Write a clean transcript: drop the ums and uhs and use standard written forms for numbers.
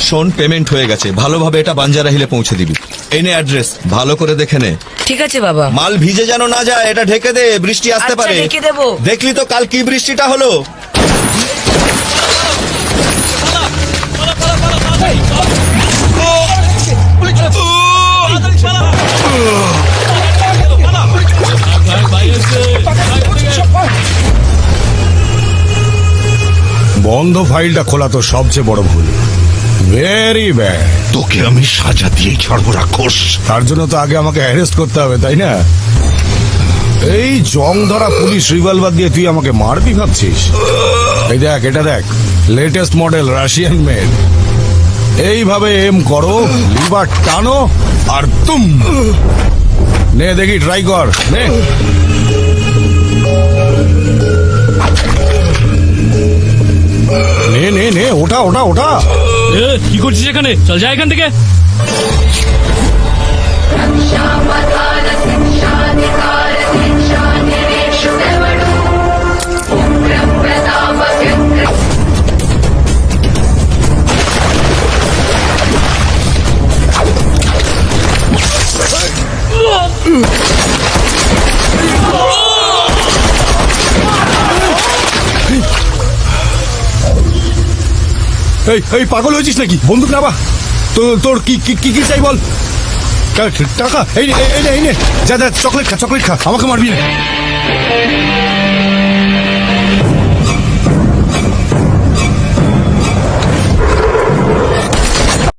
শোন, পেমেন্ট হয়ে গেছে, ভালোভাবে এটা বাঞ্জারা হিলে পৌঁছে দিবি। এই নে অ্যাড্রেস, ভালো করে দেখে নে। ঠিক আছে বাবা। মাল ভিজে যেন না যায়, এটা ঢেকে দে, বৃষ্টি আসতে আচ্ছা, পারে। ঢেকে দেবো। দেখলি তো কাল কি বৃষ্টিটা হলো। বন্ধ ফাইলটা খোলা তো সবচেয়ে বড় ভুল। Very bad. তোকে আমি সাজা দিয়েই ছাড়বো রাক্ষস। তার জন্য তো আগে আমাকে অ্যারেস্ট করতে হবে, তাই না? এই জং ধরা পুলিশ রিভলভার দিয়ে তুই আমাকে মারবি ভাবছিস? এই দেখ, এটা দেখ, লেটেস্ট মডেল রাশিয়ান মেড। এইভাবে এম করো, লিভার টানো আর তুম। নে দেখি, ট্রাই কর, নে। নে নে নে, ওটা ওটা ওটা। কি করছিস এখানে? চল যা এখান থেকে। এই এই পাগল হয়েছিস নাকি? বন্দুক নাবা। তোর কি কি কি চাই বল? টাকা? এই নে, এই নে, এই নে, যা যা, চকলেট খা, চকলেট খা, আমাকে মারবি না।